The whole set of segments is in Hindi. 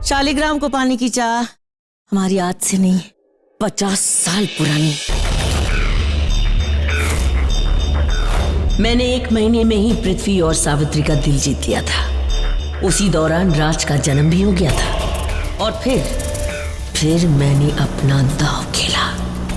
शालिग्राम को पाने की चाह हमारी आज से नहीं, 50 साल पुरानी। मैंने 1 महीने में ही पृथ्वी और सावित्री का दिल जीत लिया था। उसी दौरान राज का जन्म भी हो गया था और फिर मैंने अपना दांव खेला।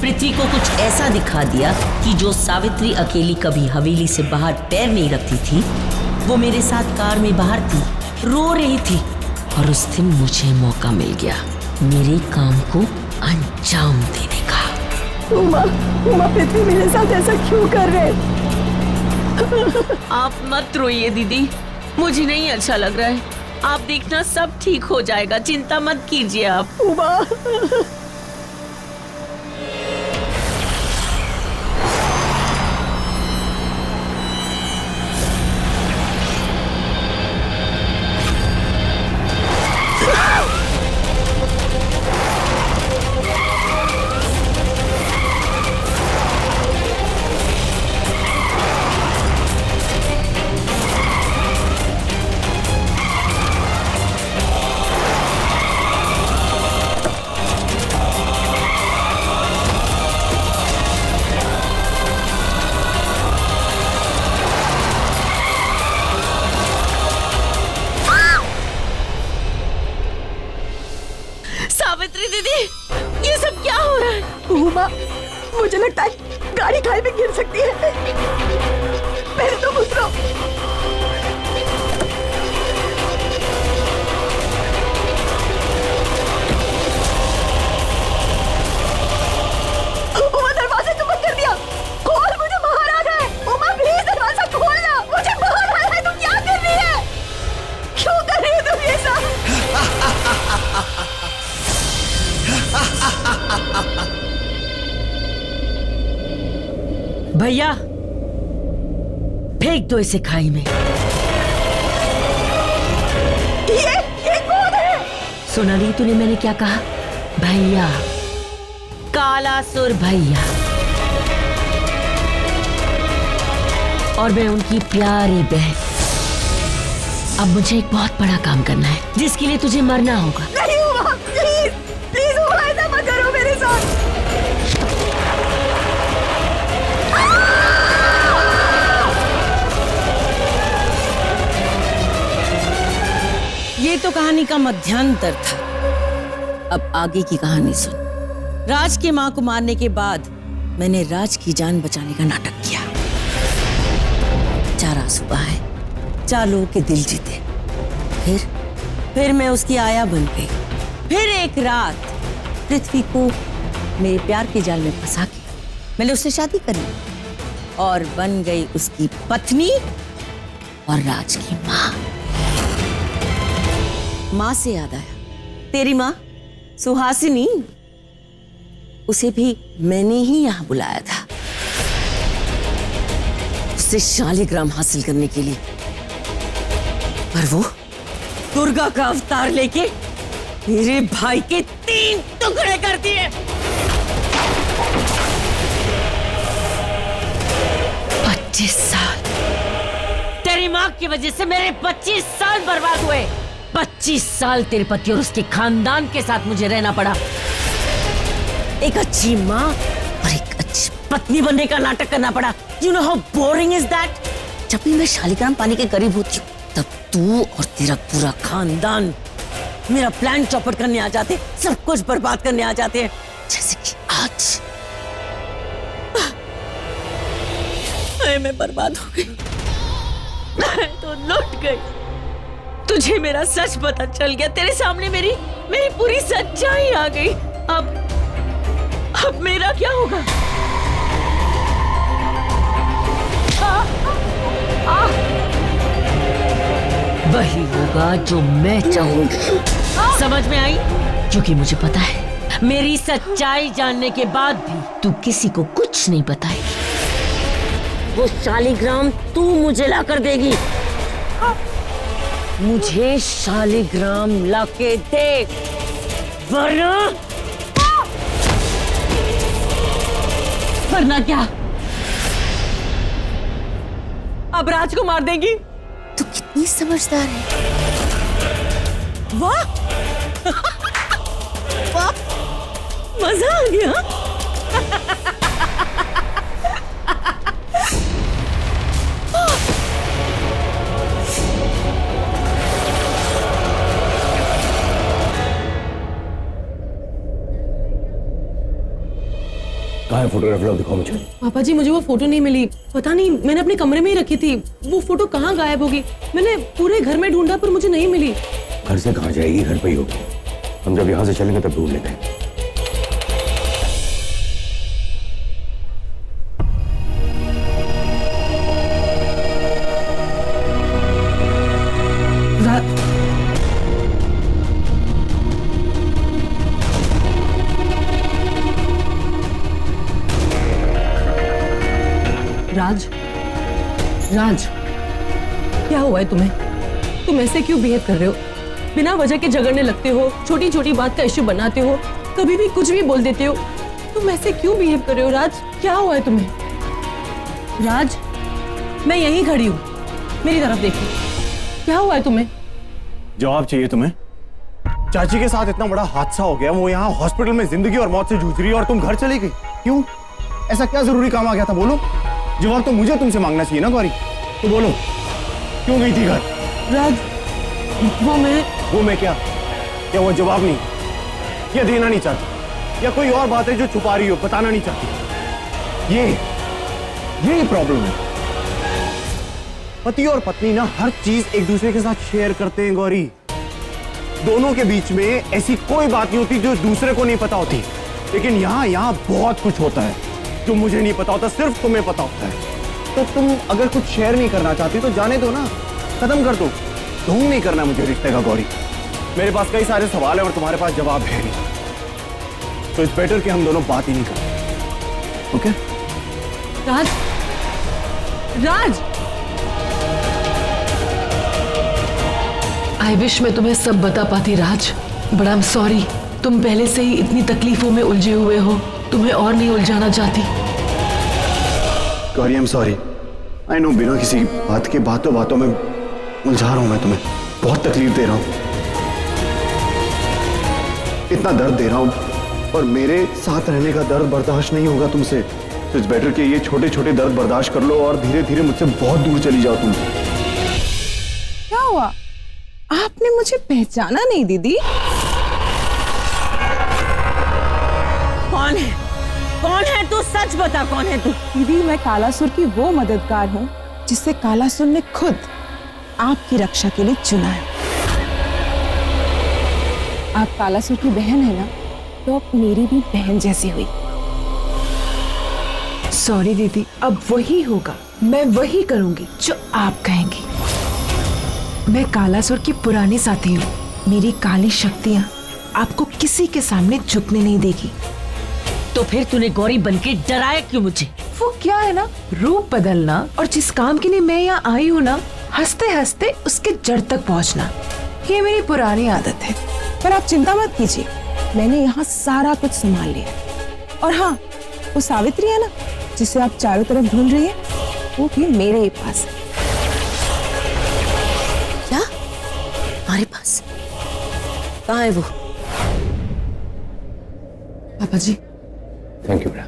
पृथ्वी को कुछ ऐसा दिखा दिया कि जो सावित्री अकेली कभी हवेली से बाहर पैर नहीं रखती थी, वो मेरे साथ कार में बाहर थी, रो रही थी। और उस दिन मुझे मौका मिल गया मेरे काम को अंजाम देने का। उमा पृथ्वी मेरे साथ ऐसा क्यों कर रहे? आप मत रोइए दीदी, मुझे नहीं अच्छा लग रहा है। आप देखना सब ठीक हो जाएगा, चिंता मत कीजिए आप। उमा सावित्री दीदी, ये सब क्या हो रहा है? उमा, मुझे लगता है गाड़ी खाई में गिर सकती है। पहले तुम उतरो। उमा, दरवाजा क्यों बंद कर दिया? खोल, मुझे बाहर आना है। उमा प्लीज दरवाजा खोलना, मुझे बाहर आना है। तुम क्या कर रही है? क्यों कर रही है तुम ये सब? भैया, फेंक दो इसे खाई में। ये कौन है? सुना नहीं तूने मैंने क्या कहा? भैया, कालासुर भैया। और मैं उनकी प्यारी बहन। अब मुझे एक बहुत बड़ा काम करना है जिसके लिए तुझे मरना होगा। नहीं उमा, प्लीज प्लीज उमा, ऐसा मत करो मेरे साथ। ये तो कहानी का मध्यांतर था। अब आगे की कहानी सुन। राज की मां को मारने के बाद मैंने राज की जान बचाने का नाटक किया। 4 आंसू बहाए, 4 लोगों के दिल जीते। फिर मैं उसकी आया बन गई। फिर एक रात पृथ्वी को मेरे प्यार के जाल में फंसा के मैंने उससे शादी कर ली और बन गई उसकी पत्नी और राज की मां। मां से याद आया, तेरी मां सुहासिनी, उसे भी मैंने ही यहां बुलाया था उससे शालिग्राम हासिल करने के लिए। पर वो दुर्गा का अवतार लेके मेरे भाई के 3 टुकड़े कर दिए। 25 साल तेरी मां की वजह से मेरे 25 साल बर्बाद हुए। 25 साल तेरे पति और उसके खानदान के साथ मुझे रहना पड़ा। एक अच्छी मां और एक अच्छी पत्नी बनने का नाटक करना पड़ा। You know how boring is that? जब भी मैं शालिग्राम पानी के करीब होती हूँ तब तू और तेरा पूरा खानदान मेरा प्लान चौपट करने आ जाते, सब कुछ बर्बाद करने आ जाते हैं, जैसे कि आज। मैं बर्बाद हो गई, मैं तो लौट गई। तुझे मेरा सच पता चल गया, तेरे सामने मेरी पूरी सच्चाई आ गई। अब मेरा क्या होगा? वही होगा जो मैं चाहूंगी। समझ में आई? क्योंकि मुझे पता है मेरी सच्चाई जानने के बाद भी तू किसी को कुछ नहीं बताएगी। वो शालिग्राम तू मुझे लाकर देगी। मुझे शालिग्राम लाके दे, वरना क्या? अब राज को मार देंगी? तू कितनी समझदार है। वाह, मजा आ गया। कहाँ है फोटोग्राफ? लो दिखाओ मुझे। पापा जी मुझे वो फोटो नहीं मिली, पता नहीं, मैंने अपने कमरे में ही रखी थी। वो फोटो कहाँ गायब होगी? मैंने पूरे घर में ढूंढा पर मुझे नहीं मिली। घर से कहाँ जाएगी, घर पे ही होगी। हम जब यहाँ से चलेंगे तब ढूंढ लेते हैं। राज, राज, क्या हुआ है तुम्हें? तुम ऐसे क्यों बिहेव कर रहे हो? बिना वजह के झगड़ने लगते हो, छोटी छोटी बात का इश्यू बनाते हो, कभी भी कुछ भी बोल देते हो। तुम ऐसे क्यों बिहेव कर रहे हो राज? क्या हुआ है तुम्हें? राज, मैं यहीं खड़ी हूँ, मेरी तरफ देखो। क्या हुआ है तुम्हें? जवाब चाहिए तुम्हें? चाची के साथ इतना बड़ा हादसा हो गया, वो यहाँ हॉस्पिटल में जिंदगी और मौत से जूझ रही है और तुम घर चली गई। क्यों? ऐसा क्या जरूरी काम आ गया था? बोलो। जवाब तो मुझे तुमसे मांगना चाहिए ना गौरी। तो बोलो, क्यों गई थी घर? राज, वो मैं क्या? क्या वो जवाब नहीं या देना नहीं चाहती, या कोई और बात है जो छुपा रही हो, बताना नहीं चाहती? ये प्रॉब्लम है। पति और पत्नी ना हर चीज एक दूसरे के साथ शेयर करते हैं गौरी। दोनों के बीच में ऐसी कोई बात नहीं होती जो दूसरे को नहीं पता होती। लेकिन यहाँ बहुत कुछ होता है जो मुझे नहीं पता होता, सिर्फ तुम्हें पता होता है। तो तुम अगर कुछ शेयर नहीं करना चाहती तो जाने दो ना, खत्म कर दो। ढोंग नहीं करना मुझे रिश्ते का गौरी। मेरे पास कई सारे सवाल है और तुम्हारे पास जवाब है नहीं। तो इट्स बेटर कि हम दोनों बात ही नहीं करें। Okay? Raj, Raj, I wish मैं तुम्हें सब बता पाती राज, बट आई एम सॉरी। तुम पहले से ही इतनी तकलीफों में उलझे हुए हो, तुम्हें और नहीं उलझाना चाहती। Gauri, I am sorry. I know बिना किसी बात के बातों में उलझा रहा हूं मैं तुम्हें, बहुत तकलीफ दे रहा हूं, इतना दर्द दे रहा हूं और मेरे साथ रहने का दर्द बर्दाश्त नहीं होगा तुमसे। तो इट्स बेटर कि ये छोटे छोटे दर्द बर्दाश्त कर लो और धीरे धीरे मुझसे बहुत दूर चली जाओ तुम। क्या हुआ? आपने मुझे पहचाना नहीं दीदी? कौन है? कौन है तू? सच बता, कौन है तू? दीदी, मैं कालासुर की वो मददगार हूँ जिससे कालासुर ने खुद आपकी रक्षा के लिए चुना है। आप कालासुर की बहन है ना, तो अब मेरी भी बहन जैसी हुई। सॉरी दीदी, अब वही होगा, मैं वही करूंगी जो आप कहेंगी। मैं कालासुर की पुरानी साथी हूँ। मेरी काली शक्तियाँ आपको किसी के सामने झुकने नहीं देगी। तो फिर तूने गौरी बनके डराया क्यों मुझे? वो क्या है ना, रूप बदलना और जिस काम के लिए मैं यहाँ आई हूँ ना, हंसते हंसते उसके जड़ तक पहुँचना, ये मेरी पुरानी आदत है। पर आप चिंता मत कीजिए, मैंने यहाँ सारा कुछ संभाल लिया। और हाँ, वो सावित्री है ना जिसे आप चारों तरफ ढूंढ रही है, वो भी मेरे ही पास है। क्या? हमारे पास? कहाँ है वो? पापा जी, थैंक यू बेटा।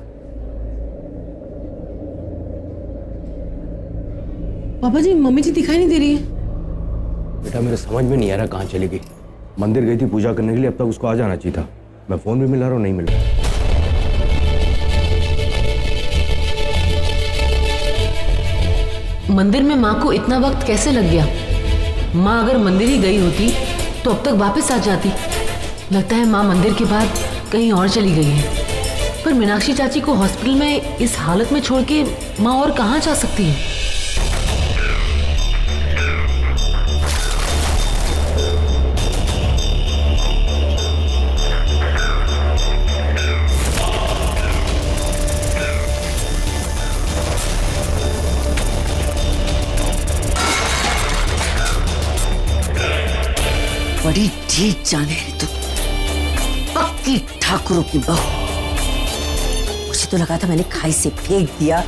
पापा जी, मम्मी जी दिखाई नहीं दे रही है। बेटा मेरे समझ में नहीं आ रहा कहाँ चली गई। मंदिर गई थी पूजा करने के लिए, अब तक उसको आ जाना चाहिए था। मैं फोन भी मिला रहा हूँ, नहीं मिल रहा। मंदिर में माँ को इतना वक्त कैसे लग गया? माँ अगर मंदिर ही गई होती तो अब तक वापस आ जाती। लगता है माँ मंदिर के बाद कहीं और चली गई है। पर मीनाक्षी चाची को हॉस्पिटल में इस हालत में छोड़ के माँ और कहाँ जा सकती है? बड़ी ठीक जाने है तू, पक्की ठाकुरों की बहू। मुझे तो लगा था मैंने खाई से फेंक दिया,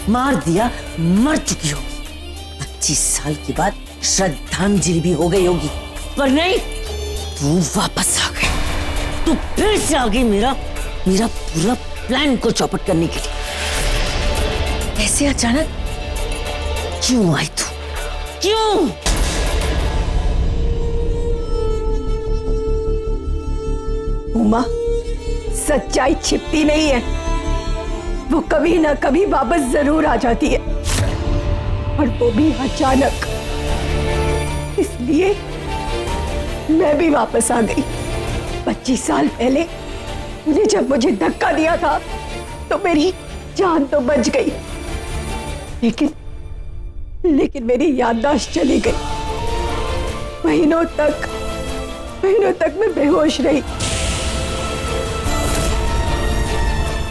मार दिया, मर चुकी होगी। 25 साल के बाद श्रद्धांजलि भी हो गई होगी, पर नहीं, तू वापस आ गई। तू फिर से आ गई मेरा मेरा पूरा प्लान को चौपट करने के लिए। ऐसे अचानक क्यों आई तू? क्यों? उमा, सच्चाई छिपती नहीं है, वो कभी ना कभी वापस जरूर आ जाती है, और वो भी अचानक। इसलिए मैं भी वापस आ गई। 25 साल पहले तूने जब मुझे धक्का दिया था तो मेरी जान तो बच गई, लेकिन मेरी याददाश्त चली गई। महीनों तक मैं बेहोश रही।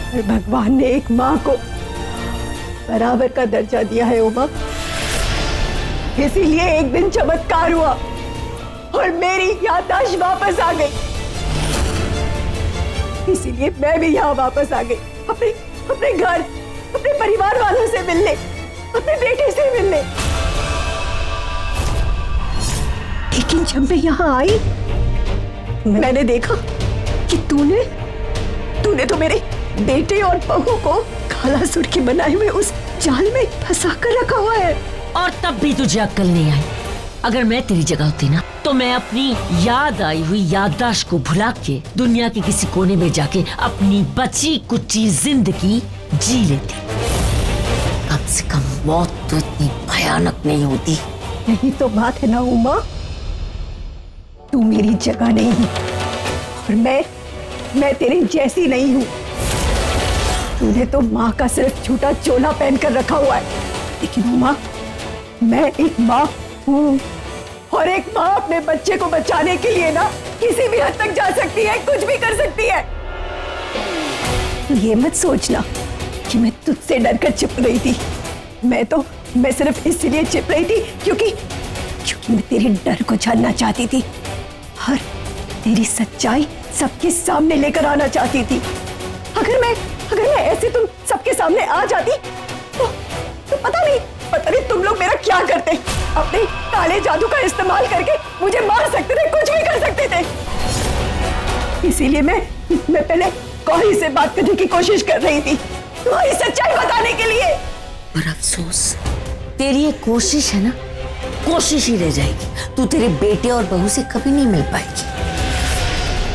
और भगवान ने एक मां को बराबर का दर्जा दिया है उमा। इसीलिए एक दिन चमत्कार हुआ और मेरी याददाश्त वापस आ गई। इसीलिए मैं भी यहाँ वापस आ गई, अपने घर, अपने परिवार वालों से मिलने, अपने बेटे से मिलने। लेकिन जब मैं यहाँ आई, मैंने देखा कि तूने तो मेरे बेटे और बहू को काला सुर्खी बनाए हुए उस जाल में फंसा कर रखा हुआ है। और तब भी तुझे अक्ल नहीं आई। अगर मैं तेरी जगह होती ना तो मैं अपनी याद आई हुई याददाश्त को भुला के दुनिया के किसी कोने में जाके अपनी बची कुची जिंदगी जी लेती। कम से कम मौत तो इतनी भयानक नहीं होती। यही तो बात है ना उमा, तू मेरी जगह नहीं है और मैं तेरी जैसी नहीं हूँ। तूने तो माँ का सिर्फ छोटा चोला पहन कर रखा हुआ है, लेकिन उमा, मैं एक माँ हूँ, और एक माँ अपने बच्चे को बचाने के लिए ना किसी भी हद तक जा सकती है, कुछ भी कर सकती है। तो ये मत सोचना कि मैं तुझसे डर कर छिप रही थी। मैं सिर्फ इसलिए छिप रही थी क्योंकि मैं तेरे डर को जानना चाहती थी और तेरी सच्चाई सबके सामने लेकर आना चाहती थी। अगर मैं ऐसे तुम सबके सामने आ जाती तो पता नहीं तुम लोग मेरा क्या करते। अपने काले जादू का इस्तेमाल करके मुझे मार सकते थे, कुछ भी कर सकते थे। इसीलिए मैं पहले कौही से बात करने की कोशिश कर रही थी, तुम्हारी सच्चाई बताने के लिए। पर अफसोस, तेरी ये कोशिश है ना, कोशिश ही रह जाएगी। तू तेरे बेटे और बहू से कभी नहीं मिल पाएगी।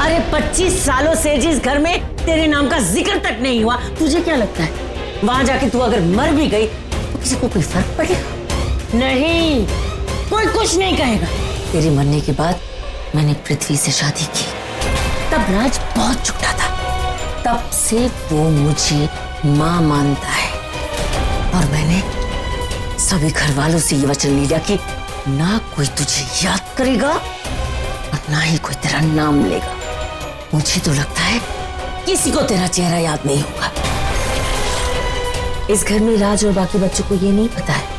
अरे 25 सालों से जिस घर में तेरे नाम का जिक्र तक नहीं हुआ, तुझे क्या लगता है वहां जाके तू अगर मर भी गई तो किसी को कोई फर्क पड़ेगा? नहीं, कोई कुछ नहीं कहेगा। तेरे मरने के बाद मैंने पृथ्वी से शादी की, तब राज बहुत छोटा था। तब से वो मुझे माँ मानता है, और मैंने सभी घर वालों से ये वचन लिया कि ना कोई तुझे याद करेगा और ना ही कोई तेरा नाम लेगा। मुझे तो लगता है किसी को तेरा चेहरा याद नहीं होगा। इस घर में राज और बाकी बच्चों को ये नहीं पता है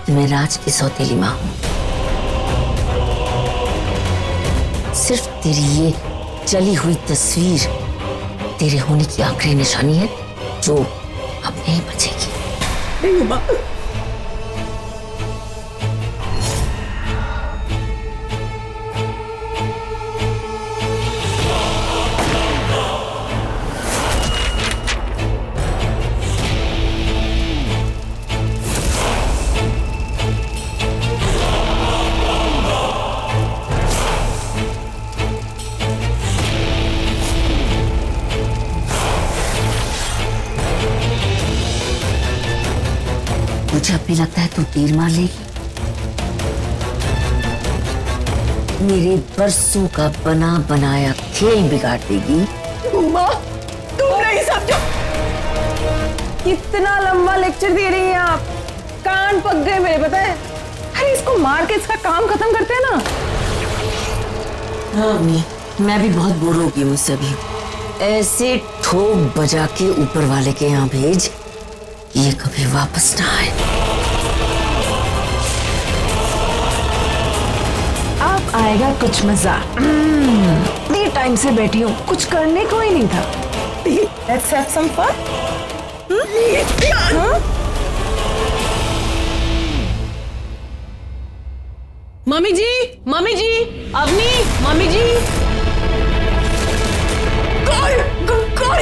कि मैं राज की सौतेली माँ हूं। सिर्फ तेरी ये जली हुई तस्वीर तेरे होने की आखिरी निशानी है, जो अब नहीं बचेगी। नहीं उमा, मुझे अब भी लगता है तू तीर मार लेगी। मेरे बरसों का बना बनाया खेल बिगाड़ देगी। उमा, तुम नहीं समझो। कितना लंबा लेक्चर दे रही हैं आप, कान पक गए मेरे, पता है। अरे इसको मार के इसका काम खत्म करते हैं ना। हाँ अम्मी, मैं भी बहुत बोर हो गई मुझसे अभी। ऐसे ठोक बजा के ऊपर वाले के यहाँ भेज, ये कभी वापस ना आए। अब आएगा कुछ मजा। इतने टाइम से बैठी हूँ, कुछ करने को ही नहीं था। Let's have some fun. हाँ? मम्मी जी, अवनी, मम्मी जी। कौन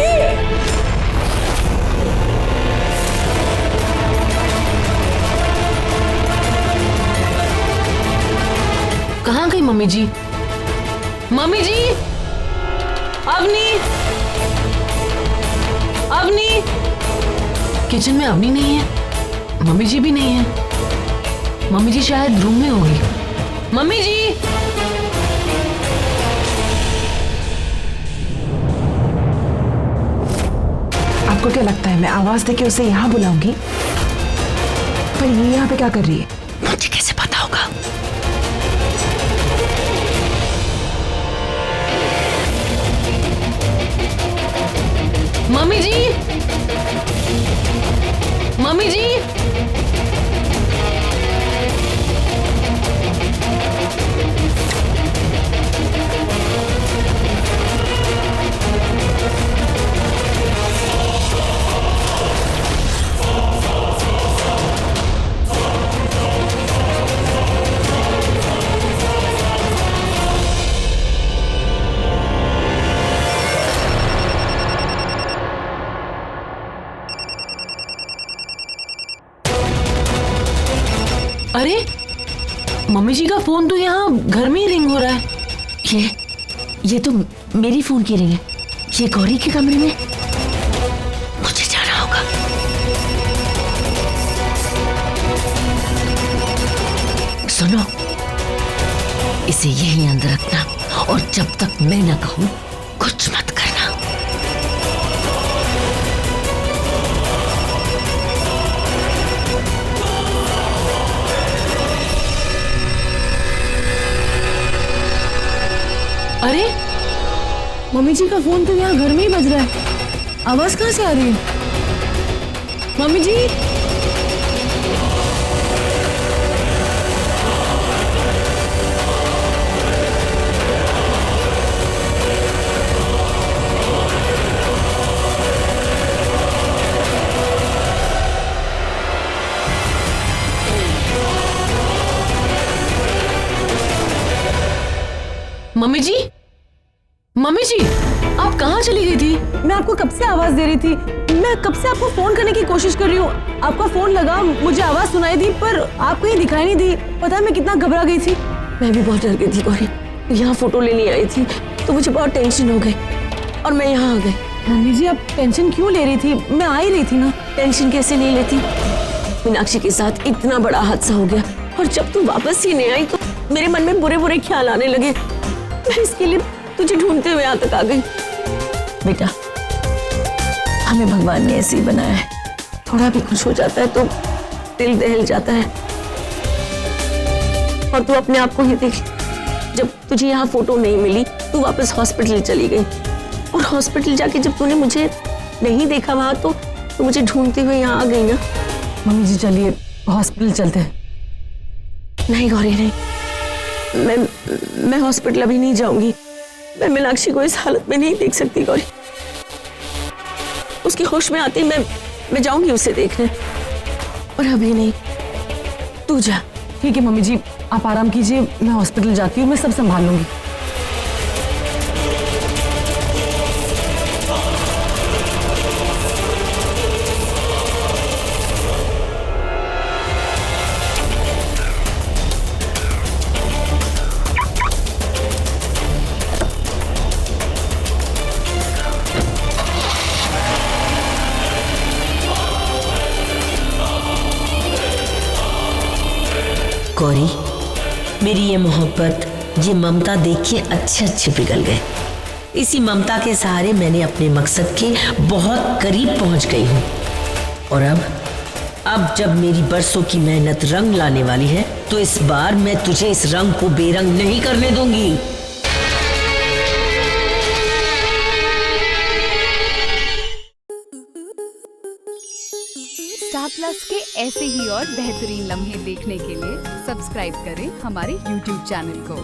मम्मी जी, मम्मी जी, अवनी, अवनी। किचन में अवनी नहीं है, मम्मी जी भी नहीं है। मम्मी जी शायद रूम में होगी। मम्मी जी। आपको क्या लगता है मैं आवाज देके उसे यहाँ बुलाऊंगी? पर ये यहाँ पे क्या कर रही है? मुझे कैसे पता होगा? मम्मी जी, मम्मी जी। अरे मम्मी जी का फोन तो यहाँ घर में ही रिंग हो रहा है। ये तो मेरी फोन की रिंग है। ये गौरी के कमरे में। मुझे जाना होगा। सुनो, इसे यहीं अंदर रखना और जब तक मैं ना कहूं कुछ मत करना। अरे मम्मी जी का फोन तो यहाँ घर में ही बज रहा है। आवाज कहाँ से आ रही है? मम्मी जी। मम्मी जी, मम्मी जी, आप कहाँ चली गई थी? मैं आपको कब से आवाज दे रही थी। मैं कब से आपको फोन करने की कोशिश कर रही हूँ। आपका फोन लगा, मुझे आवाज सुनाई दी, पर आपको ये दिखाई नहीं दी। पता है मैं कितना घबरा गई थी। मैं भी बहुत डर गई थी गौरी। यहाँ फोटो लेने आई थी तो मुझे बहुत टेंशन हो गई और मैं यहाँ आ गई। मम्मी जी आप टेंशन क्यों ले रही थी? मैं आ ही रही थी ना। टेंशन कैसे नहीं लेती? मीनाक्षी के साथ इतना बड़ा हादसा हो गया और जब तू वापस ही नहीं आई तो मेरे मन में बुरे बुरे ख्याल आने लगे। मैं इसके लिए तुझे ढूंढते हुए यहाँ तक आ गई। बेटा, हमें भगवान ने ऐसे ही बनाया है। थोड़ा भी खुश हो जाता है तो दिल दहल जाता है। और तू अपने आप को ही देख, जब तुझे यहाँ फोटो नहीं मिली तू वापस हॉस्पिटल चली गई और हॉस्पिटल जाके जब तूने मुझे नहीं देखा वहां तो मुझे ढूंढते हुए यहाँ आ गई ना। मम्मी जी चलिए हॉस्पिटल चलते हैं। नहीं गौरी नहीं, मैं हॉस्पिटल अभी नहीं जाऊंगी। मैं मीनाक्षी को इस हालत में नहीं देख सकती गौरी। उसकी होश में आती मैं जाऊंगी उसे देखने, और अभी नहीं। तू जा। ठीक है मम्मी जी, आप आराम कीजिए, मैं हॉस्पिटल जाती हूँ, मैं सब संभाल लूंगी। गौरी, मेरी ये मोहब्बत, ये ममता देख के अच्छे पिघल गए। इसी ममता के सहारे मैंने अपने मकसद के बहुत करीब पहुंच गई हूँ। और अब जब मेरी बरसों की मेहनत रंग लाने वाली है तो इस बार मैं तुझे इस रंग को बेरंग नहीं करने दूंगी। स्टार प्लस के ऐसे ही और बेहतरीन लम्हे देखने के लिए सब्सक्राइब करें हमारे YouTube चैनल को।